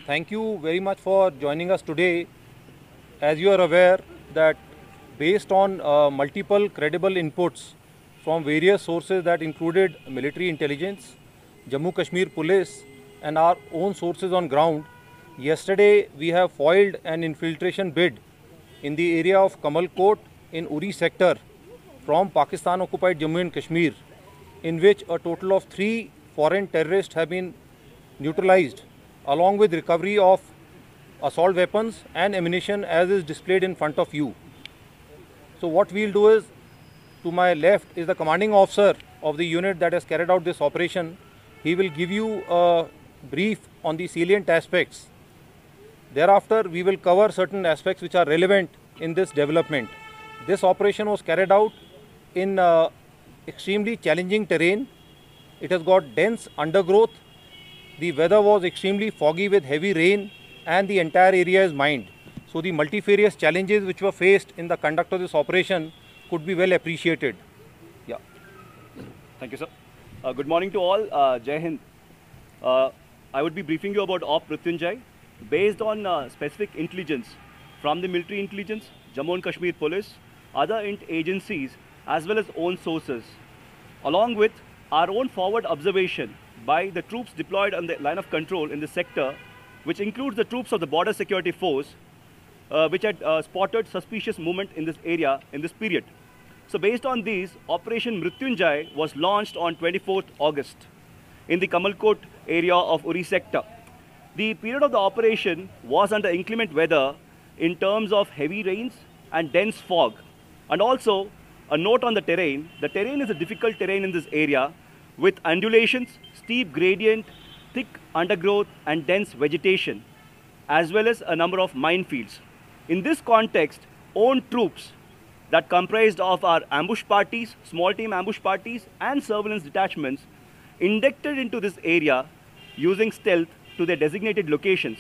Thank you very much for joining us today. As you are aware that based on multiple credible inputs from various sources that included military intelligence, Jammu Kashmir Police and our own sources on ground, yesterday we have foiled an infiltration bid in the area of Kamal Kot in Uri sector from Pakistan occupied Jammu and Kashmir, in which a total of 3 foreign terrorists have been neutralized, along with recovery of assault weapons and ammunition as is displayed in front of you. So what we'll do is, to my left is the commanding officer of the unit that has carried out this operation. He will give you a brief on the salient aspects. Thereafter, we will cover certain aspects which are relevant in this development. This operation was carried out in extremely challenging terrain. It has got dense undergrowth. The weather was extremely foggy with heavy rain and the entire area is mined. So the multifarious challenges which were faced in the conduct of this operation could be well appreciated. Yeah. Thank you, sir. Good morning to all. Jai Hind. I would be briefing you about Op Mrityunjay based on specific intelligence from the military intelligence, Jammu and Kashmir Police, other agencies as well as own sources, along with our own forward observation by the troops deployed on the line of control in the sector, which includes the troops of the Border Security Force, which had spotted suspicious movement in this area in this period. So based on these, Operation Mrityunjay was launched on 24th August in the Kamalkot area of Uri sector. The period of the operation was under inclement weather in terms of heavy rains and dense fog. And also, a note on the terrain is a difficult terrain in this area with undulations, steep gradient, thick undergrowth and dense vegetation, as well as a number of minefields. In this context, own troops that comprised of our ambush parties, small team ambush parties and surveillance detachments inducted into this area using stealth to their designated locations.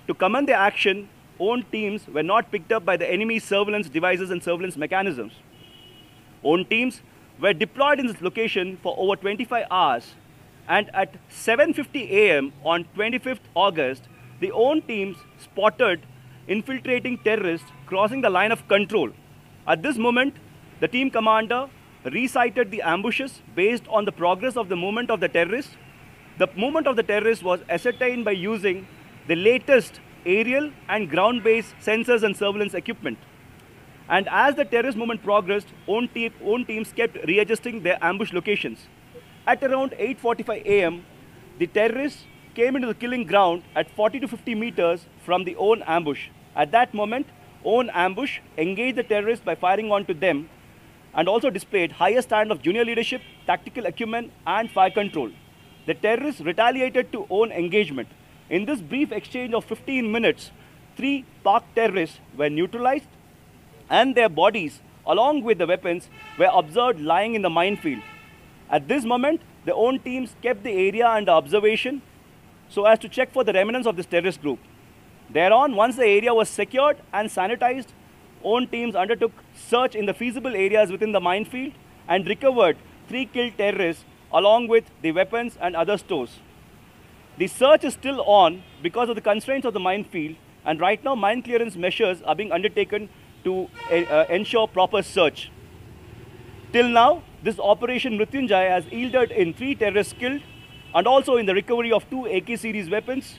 To commend the action, own teams were not picked up by the enemy's surveillance devices and surveillance mechanisms. Own teams were deployed in this location for over 25 hours, and at 7:50 a.m. on 25th August, the own teams spotted infiltrating terrorists crossing the line of control. At this moment, the team commander recited the ambushes based on the progress of the movement of the terrorists. The movement of the terrorists was ascertained by using the latest aerial and ground-based sensors and surveillance equipment. And as the terrorist movement progressed, own teams kept readjusting their ambush locations. At around 8:45 a.m., the terrorists came into the killing ground at 40 to 50 meters from the own ambush. At that moment, own ambush engaged the terrorists by firing onto them and also displayed higher standard of junior leadership, tactical acumen, and fire control. The terrorists retaliated to own engagement. In this brief exchange of 15 minutes, 3 Pak terrorists were neutralized and their bodies, along with the weapons, were observed lying in the minefield. At this moment, the own teams kept the area under observation so as to check for the remnants of this terrorist group. Thereon, once the area was secured and sanitized, own teams undertook search in the feasible areas within the minefield and recovered 3 killed terrorists along with the weapons and other stores. The search is still on because of the constraints of the minefield, and right now mine clearance measures are being undertaken to ensure proper search. Till now, this Operation Mrityunjay has yielded in 3 terrorists killed and also in the recovery of 2 AK series weapons,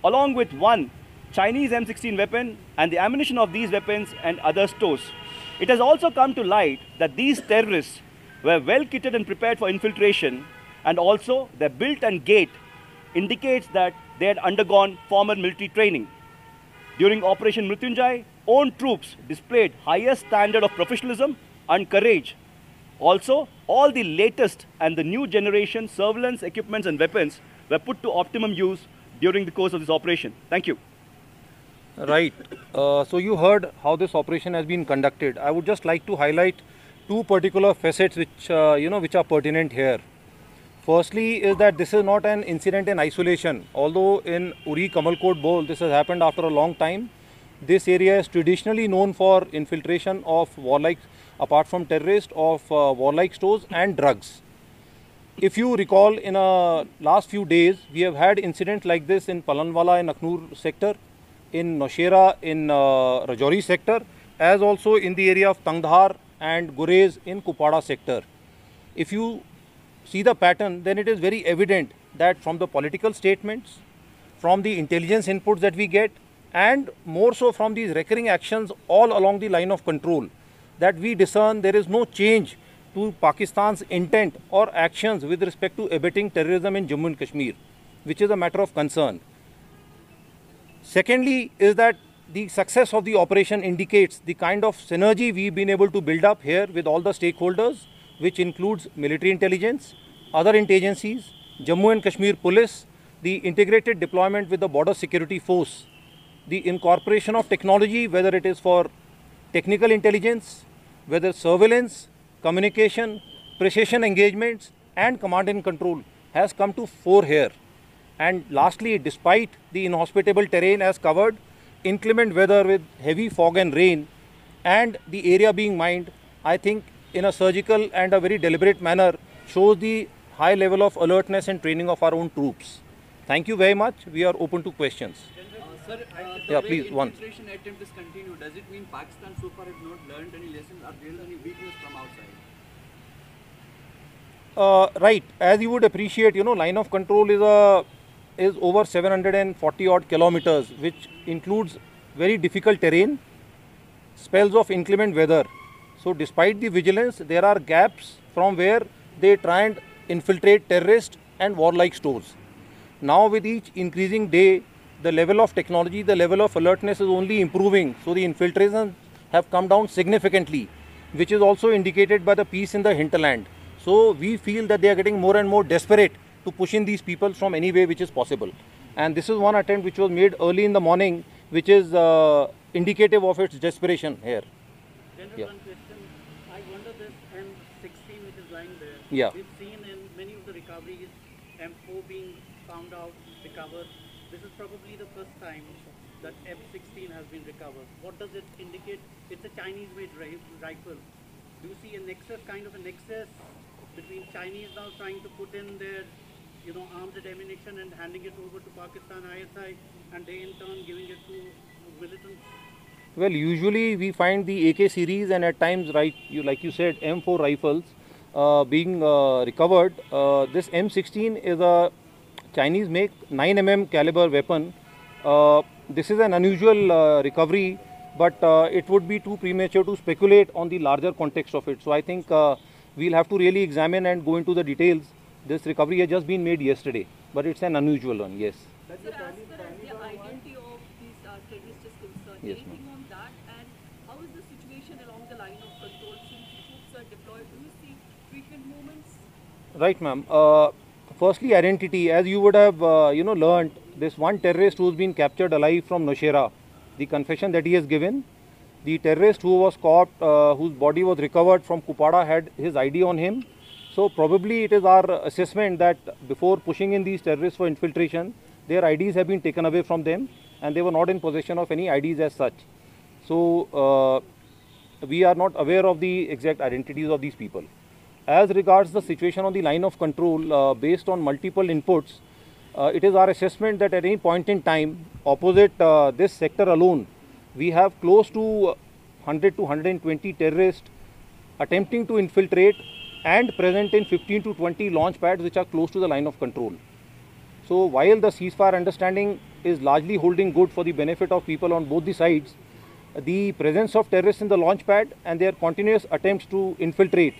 along with 1 Chinese M16 weapon and the ammunition of these weapons and other stores. It has also come to light that these terrorists were well kitted and prepared for infiltration, and also their build and gait indicates that they had undergone formal military training. During Operation Mrityunjay, own troops displayed highest standard of professionalism and courage. Also, all the latest and the new generation surveillance equipments and weapons were put to optimum use during the course of this operation. Thank you. Right. So you heard how this operation has been conducted. I would just like to highlight 2 particular facets which which are pertinent here. Firstly is that this is not an incident in isolation. Although in Uri Kamalkot Bol this has happened after a long time, this area is traditionally known for infiltration of warlike, apart from terrorists, of warlike stores and drugs. If you recall, in last few days, we have had incidents like this in Palanwala in Aknoor sector, in Noshera in Rajouri sector, as also in the area of Tangdhar and Gurez in Kupada sector. If you see the pattern, then it is very evident that from the political statements, from the intelligence inputs that we get, and more so from these recurring actions all along the line of control, that we discern there is no change to Pakistan's intent or actions with respect to abetting terrorism in Jammu and Kashmir, which is a matter of concern. Secondly is that the success of the operation indicates the kind of synergy we've been able to build up here with all the stakeholders, which includes military intelligence, other agencies, Jammu and Kashmir police, the integrated deployment with the border security force, the incorporation of technology, whether it is for technical intelligence, whether surveillance, communication, precision engagements and command and control has come to fore here. And lastly, despite the inhospitable terrain as covered, inclement weather with heavy fog and rain and the area being mined, I think in a surgical and a very deliberate manner shows the high level of alertness and training of our own troops. Thank you very much. We are open to questions. Sir, Yeah, please, one. infiltration attempt is continued. Does it mean Pakistan so far has not learned any lessons or there is any weakness from outside? Right. As you would appreciate, line of control is over 740 odd kilometers, which includes very difficult terrain, spells of inclement weather. So despite the vigilance, there are gaps from where they try and infiltrate terrorist and warlike stores. Now with each increasing day, the level of technology, the level of alertness is only improving. So the infiltrations have come down significantly, which is also indicated by the peace in the hinterland. So we feel that they are getting more and more desperate to push in these people from any way which is possible. And this is one attempt which was made early in the morning, which is indicative of its desperation here. General, Yeah. one question. I wonder this M16 which is lying there. Yeah. We've seen in many of the recoveries M4 being found out, recovered. This is probably the first time that M16 has been recovered. What does it indicate? It's a Chinese-made rifle. Do you see a nexus, kind of a nexus between Chinese now trying to put in their, arms and ammunition and handing it over to Pakistan ISI, and they in turn giving it to militants? Well, usually we find the AK series and at times, like you said, M4 rifles being recovered. This M16 is a Chinese make 9mm caliber weapon. This is an unusual recovery, but it would be too premature to speculate on the larger context of it. So I think we'll have to really examine and go into the details. This recovery has just been made yesterday, but it's an unusual one, yes. Sir, as far as the identity of these terrorists is concerned, Yes, anything on that, and how is the situation along the line of control since troops are deployed? Do you see frequent movements? Right, ma'am. Firstly, identity. As you would have, learned, this one terrorist who's been captured alive from Noshera, the confession that he has given, the terrorist who was caught, whose body was recovered from Kupada, had his ID on him. So probably it is our assessment that before pushing in these terrorists for infiltration, their IDs have been taken away from them and they were not in possession of any IDs as such. So we are not aware of the exact identities of these people. As regards the situation on the line of control, based on multiple inputs, it is our assessment that at any point in time, opposite this sector alone, we have close to 100 to 120 terrorists attempting to infiltrate and present in 15 to 20 launch pads which are close to the line of control. So while the ceasefire understanding is largely holding good for the benefit of people on both the sides, the presence of terrorists in the launch pad and their continuous attempts to infiltrate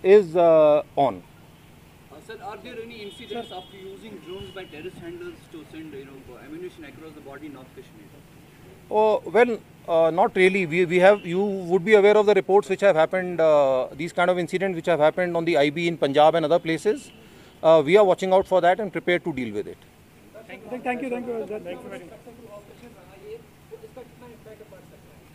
is on. Sir, are there any incidents after using drones by terrorist handlers to send ammunition across the border in North Kashmir? Oh, well, not really. You would be aware of the reports which have happened, these kind of incidents which have happened on the IB in Punjab and other places. We are watching out for that and prepared to deal with it. Thank you very much.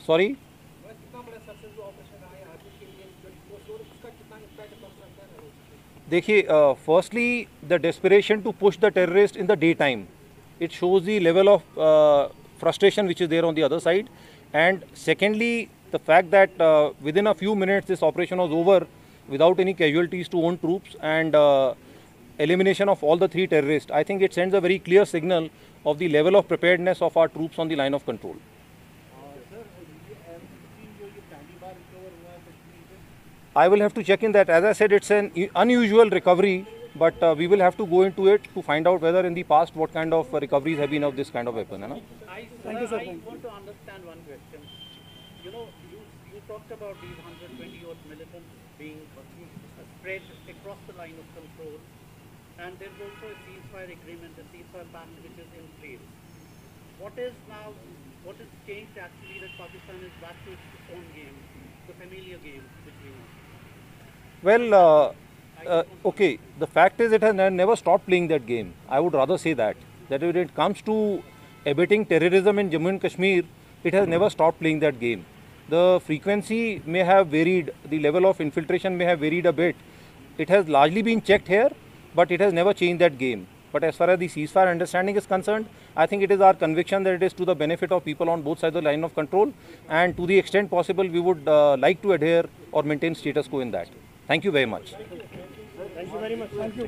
Sorry? देखिए, firstly, the desperation to push the terrorist in the daytime. It shows the level of frustration which is there on the other side. And secondly, the fact that within a few minutes this operation was over without any casualties to own troops and elimination of all the 3 terrorists. I think it sends a very clear signal of the level of preparedness of our troops on the line of control. I will have to check in that. As I said, it's an unusual recovery, but we will have to go into it to find out whether in the past what kind of recoveries have been of this kind of weapon. Thank you, sir. I want to understand one question. You know, you talked about these 120 odd militants being spread across the line of control, and there's also a ceasefire agreement, a ceasefire pact which is in place. What is changed actually that Pakistan is back to its own game, the familiar game which we know? Well, okay, the fact is it has never stopped playing that game. I would rather say that when it comes to abating terrorism in Jammu and Kashmir, it has never stopped playing that game. The frequency may have varied, the level of infiltration may have varied a bit. It has largely been checked here, but it has never changed that game. But as far as the ceasefire understanding is concerned, I think it is our conviction that it is to the benefit of people on both sides of the line of control, and to the extent possible, we would like to adhere or maintain status quo in that. Thank you very much. Thank you very much. Thank you.